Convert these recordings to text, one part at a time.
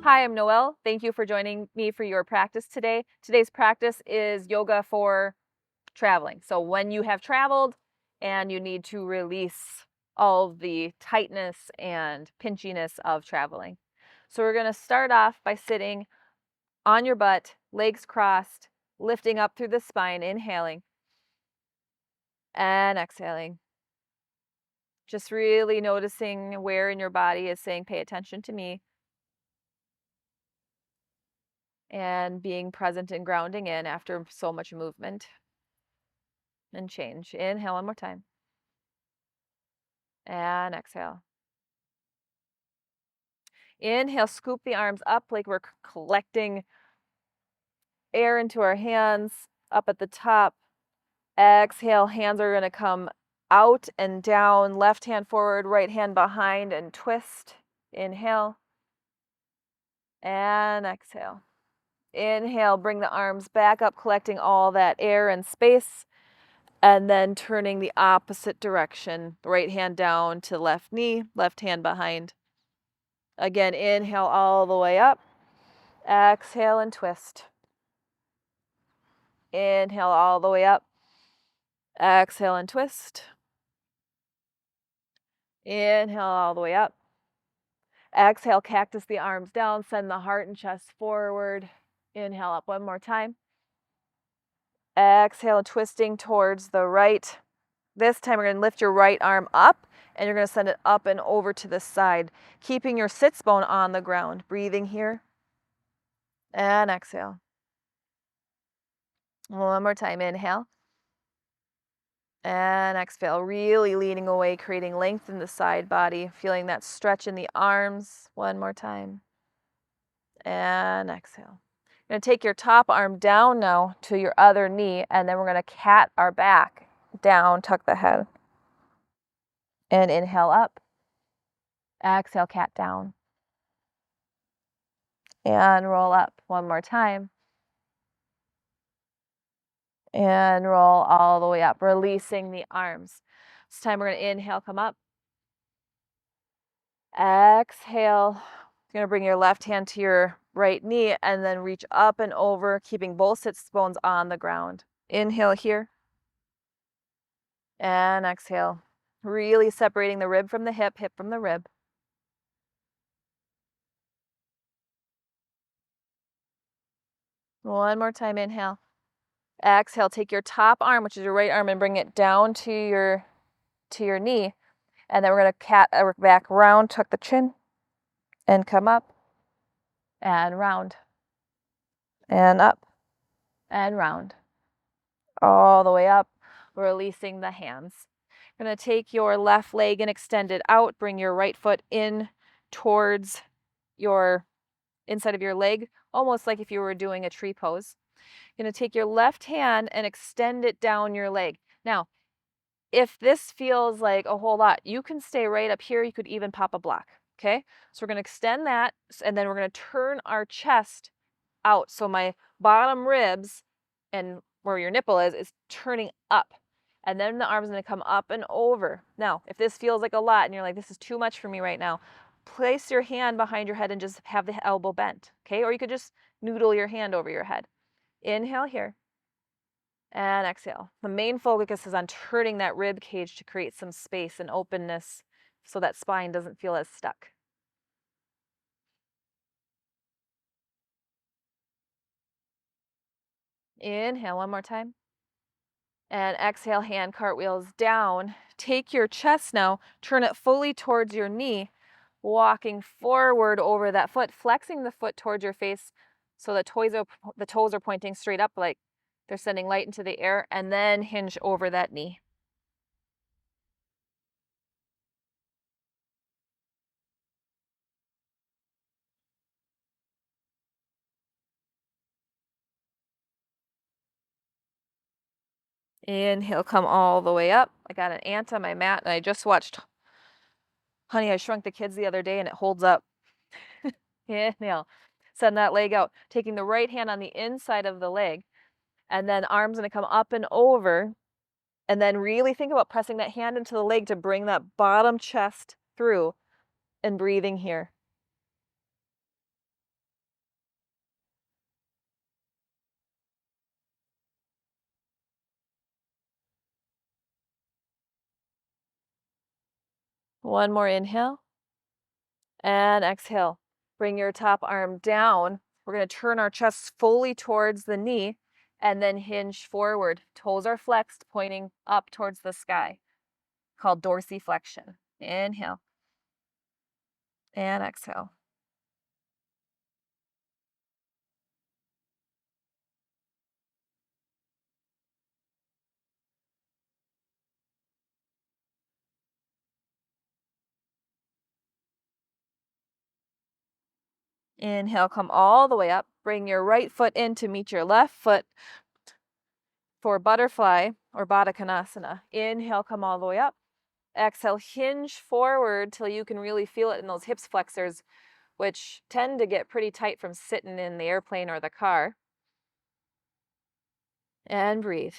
Hi, I'm Noelle. Thank you for joining me for your practice today. Today's practice is yoga for traveling. So when you have traveled and you need to release all of the tightness and pinchiness of traveling. So we're going to start off by sitting on your butt, legs crossed, lifting up through the spine, inhaling and exhaling. Just really noticing where in your body is saying, pay attention to me. And being present and grounding in after so much movement and change. Inhale one more time. And exhale. Inhale, scoop the arms up like we're collecting air into our hands up at the top. Exhale, hands are going to come out and down, left hand forward, right hand behind, and twist. Inhale. And exhale. Inhale, bring the arms back up, collecting all that air and space. And then turning the opposite direction, right hand down to left knee, left hand behind. Again, inhale all the way up. Exhale and twist. Inhale all the way up. Exhale and twist. Inhale all the way up. Exhale, cactus the arms down, send the heart and chest forward. Inhale up one more time. Exhale, twisting towards the right. This time we're going to lift your right arm up and you're going to send it up and over to the side, keeping your sits bone on the ground. Breathing here. And exhale. One more time. Inhale. And exhale. Really leaning away, creating length in the side body. Feeling that stretch in the arms. One more time. And exhale. You're going to take your top arm down now to your other knee, and then we're going to cat our back down, tuck the head. And inhale up. Exhale, cat down. And roll up one more time. And roll all the way up, releasing the arms. This time we're going to inhale, come up. Exhale. You're going to bring your left hand to your right knee and then reach up and over, keeping both sits bones on the ground. Inhale here. And exhale. Really separating the rib from the hip, hip from the rib. One more time, inhale. Exhale, take your top arm, which is your right arm, and bring it down to your knee. And then we're going to cat our back round, tuck the chin, and come up, and round, and up, and round. All the way up, releasing the hands. You're going to take your left leg and extend it out. Bring your right foot in towards your inside of your leg, almost like if you were doing a tree pose. You're going to take your left hand and extend it down your leg. Now, if this feels like a whole lot, you can stay right up here. You could even pop a block, okay? So we're going to extend that, and then we're going to turn our chest out. So my bottom ribs and where your nipple is turning up. And then the arm's going to come up and over. Now, if this feels like a lot and you're like, this is too much for me right now, place your hand behind your head and just have the elbow bent, okay? Or you could just noodle your hand over your head. Inhale here. And exhale. The main focus is on turning that rib cage to create some space and openness so that spine doesn't feel as stuck. Inhale one more time. And exhale, hand cartwheels down. Take your chest now, turn it fully towards your knee, walking forward over that foot, flexing the foot towards your face so the toes are pointing straight up like they're sending light into the air, and then hinge over that knee. Inhale, come all the way up. I got an ant on my mat, and I just watched Honey, I Shrunk the Kids the other day, and it holds up. Inhale, send that leg out. Taking the right hand on the inside of the leg, and then arms going to come up and over. And then really think about pressing that hand into the leg to bring that bottom chest through and breathing here. One more inhale. And exhale. Bring your top arm down. We're going to turn our chest fully towards the knee and then hinge forward. Toes are flexed, pointing up towards the sky, called dorsiflexion. Inhale and exhale. Inhale, come all the way up. Bring your right foot in to meet your left foot for butterfly or Baddha Konasana. Inhale, come all the way up. Exhale, hinge forward till you can really feel it in those hips flexors, which tend to get pretty tight from sitting in the airplane or the car. And breathe.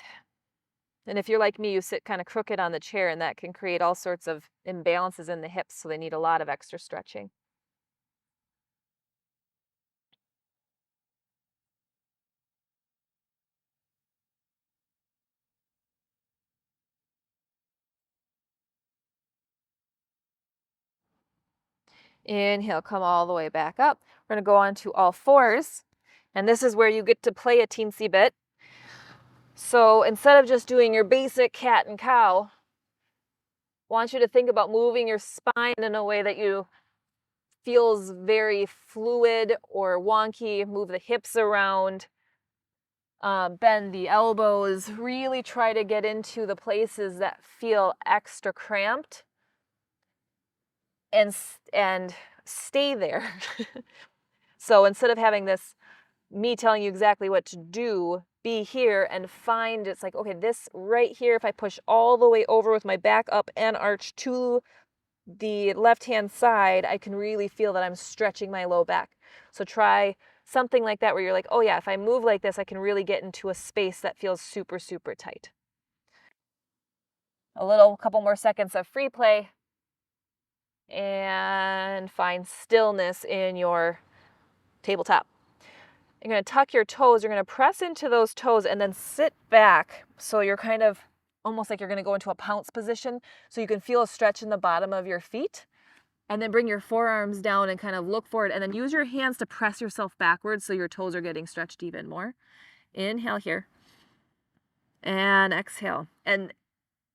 And if you're like me, you sit kind of crooked on the chair, and that can create all sorts of imbalances in the hips, so they need a lot of extra stretching. Inhale, come all the way back up. We're going to go on to all fours, and this is where you get to play a teensy bit. So instead of just doing your basic cat and cow, I want you to think about moving your spine in a way that you feels very fluid or wonky. Move the hips around, bend the elbows. Really try to get into the places that feel extra cramped and stay there. So instead of having this, me telling you exactly what to do, be here and find, it's like, okay, this right here, if I push all the way over with my back up and arch to the left-hand side, I can really feel that I'm stretching my low back. So try something like that where you're like, oh yeah, if I move like this, I can really get into a space that feels super, super tight. Couple more seconds of free play. And find stillness in your tabletop. You're going to tuck your toes. You're going to press into those toes and then sit back. So you're kind of almost like you're going to go into a pounce position. So you can feel a stretch in the bottom of your feet. And then bring your forearms down and kind of look forward. And then use your hands to press yourself backwards so your toes are getting stretched even more. Inhale here. And exhale. And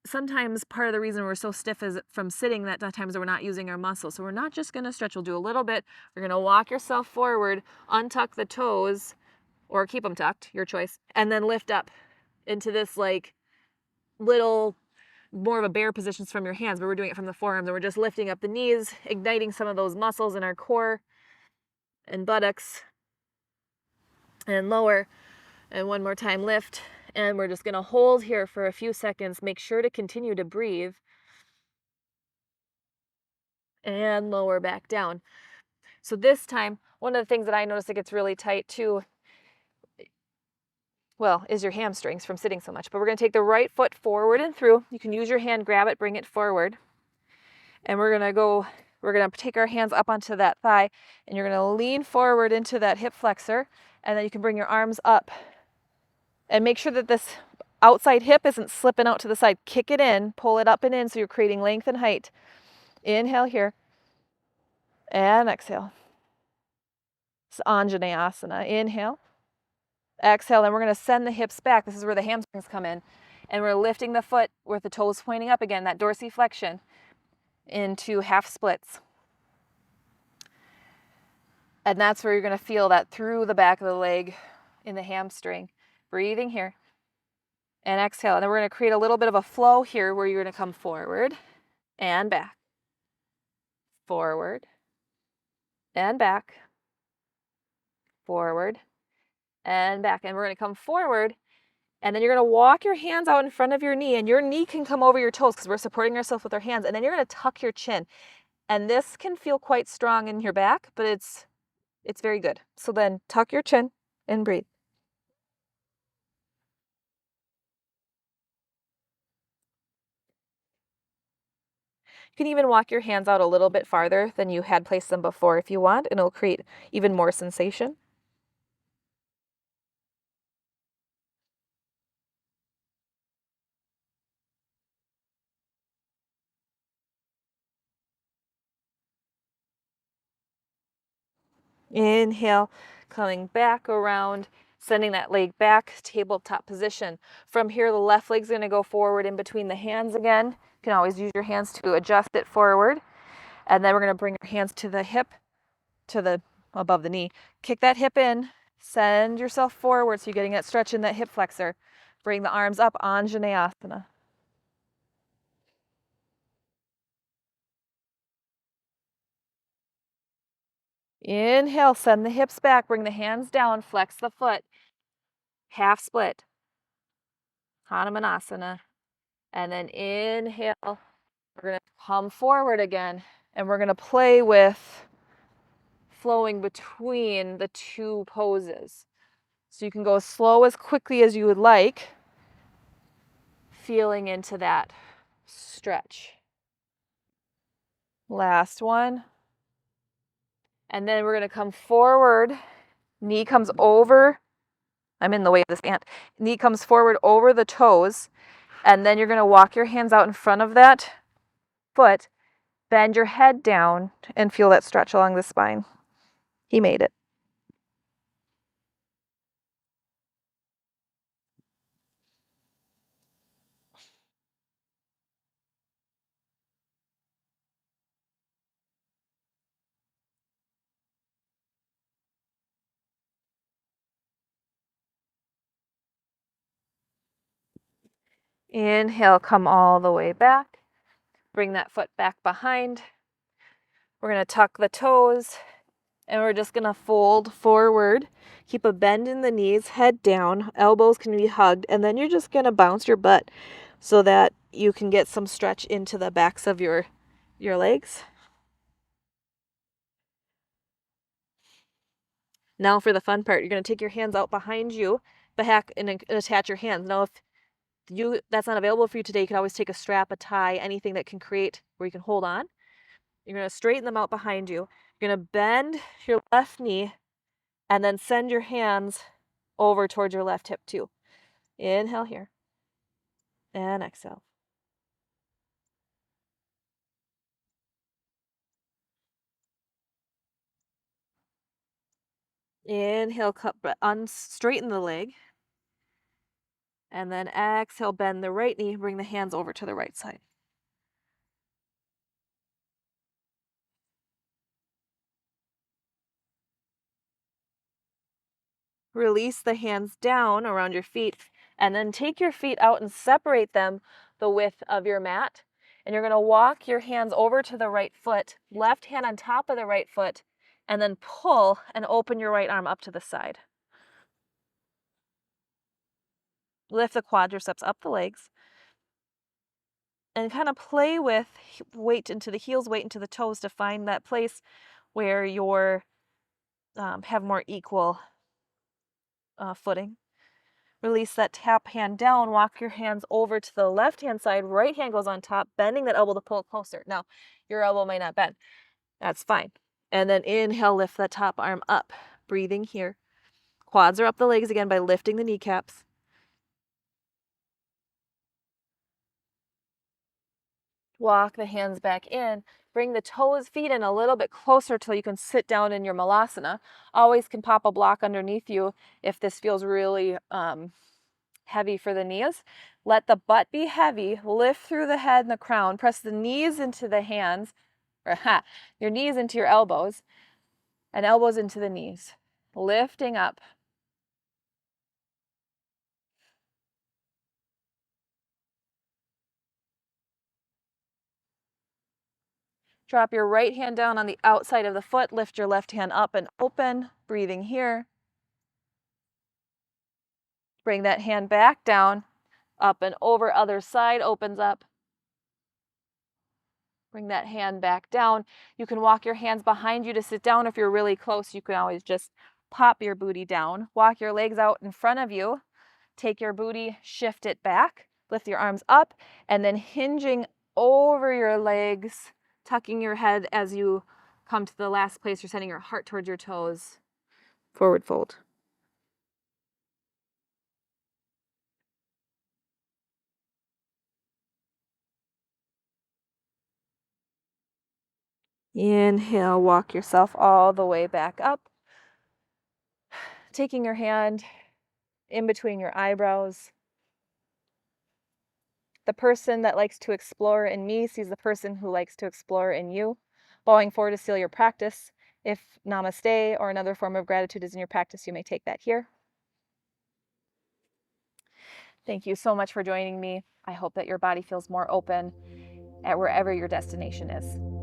sometimes part of the reason we're so stiff is from sitting that times we're not using our muscles. So we're not just going to stretch. We'll do a little bit. We're going to walk yourself forward, untuck the toes, or keep them tucked, your choice, and then lift up into this like little more of a bear positions from your hands, but we're doing it from the forearms, and we're just lifting up the knees, igniting some of those muscles in our core and buttocks, and lower. And one more time, lift. And we're just going to hold here for a few seconds. Make sure to continue to breathe. And lower back down. So this time, one of the things that I notice that gets really tight too, well, is your hamstrings from sitting so much. But we're going to take the right foot forward and through. You can use your hand, grab it, bring it forward. And we're going to take our hands up onto that thigh, and you're going to lean forward into that hip flexor, and then you can bring your arms up. And make sure that this outside hip isn't slipping out to the side. Kick it in, pull it up and in so you're creating length and height. Inhale here. And exhale. It's Anjaneyasana. Inhale. Exhale, and we're going to send the hips back. This is where the hamstrings come in. And we're lifting the foot with the toes pointing up again, that dorsiflexion, into half splits. And that's where you're going to feel that through the back of the leg in the hamstring. Breathing here. And exhale. And then we're going to create a little bit of a flow here where you're going to come forward and back. Forward and back. Forward and back. And we're going to come forward. And then you're going to walk your hands out in front of your knee. And your knee can come over your toes because we're supporting ourselves with our hands. And then you're going to tuck your chin. And this can feel quite strong in your back, but it's very good. So then tuck your chin and breathe. You can even walk your hands out a little bit farther than you had placed them before if you want, and it'll create even more sensation. Inhale, coming back around, sending that leg back, tabletop position. From here, the left leg's going to go forward in between the hands again. You can always use your hands to adjust it forward. And then we're going to bring our hands to the hip, above the knee. Kick that hip in, send yourself forward so you're getting that stretch in that hip flexor. Bring the arms up, Anjaneyasana. Inhale, send the hips back, bring the hands down, flex the foot. Half split. Hanumanasana. And then inhale, we're going to come forward again, and we're going to play with flowing between the two poses. So you can go as slow as quickly as you would like, feeling into that stretch. Last one. And then we're going to come forward. Knee comes over. I'm in the way of this ant. Knee comes forward over the toes. And then you're going to walk your hands out in front of that foot. Bend your head down and feel that stretch along the spine. He made it. Inhale, come all the way back. Bring that foot back behind. We're going to tuck the toes, and we're just going to fold forward. Keep a bend in the knees, head down, elbows can be hugged, and then you're just going to bounce your butt so that you can get some stretch into the backs of your legs. Now for the fun part, you're going to take your hands out behind you, back, and attach your hands. Now if that's not available for you today, you can always take a strap, a tie, anything that can create where you can hold on. You're going to straighten them out behind you. You're going to bend your left knee and then send your hands over towards your left hip too. Inhale here and exhale. Inhale, straighten the leg. And then exhale, bend the right knee, bring the hands over to the right side. Release the hands down around your feet, and then take your feet out and separate them the width of your mat. And you're going to walk your hands over to the right foot, left hand on top of the right foot, and then pull and open your right arm up to the side. Lift the quadriceps up the legs, and kind of play with weight into the heels, weight into the toes to find that place where you're have more equal footing. Release that tap hand down, walk your hands over to the left hand side, right hand goes on top, bending that elbow to pull it closer. Now, your elbow might not bend. That's fine. And then inhale, lift that top arm up, breathing here. Quads are up the legs again by lifting the kneecaps. Walk the hands back in. Bring the toes, feet in a little bit closer till you can sit down in your malasana. Always can pop a block underneath you if this feels really heavy for the knees. Let the butt be heavy. Lift through the head and the crown. Press the knees into the hands, your knees into your elbows, and elbows into the knees. Lifting up. Drop your right hand down on the outside of the foot. Lift your left hand up and open. Breathing here. Bring that hand back down. Up and over, other side opens up. Bring that hand back down. You can walk your hands behind you to sit down. If you're really close, you can always just pop your booty down. Walk your legs out in front of you. Take your booty, shift it back. Lift your arms up, and then hinging over your legs, tucking your head as you come to the last place. You're sending your heart towards your toes. Forward fold. Inhale, walk yourself all the way back up. taking your hand in between your eyebrows. The person that likes to explore in me sees the person who likes to explore in you. Bowing forward to seal your practice. If namaste or another form of gratitude is in your practice, you may take that here. Thank you so much for joining me. I hope that your body feels more open at wherever your destination is.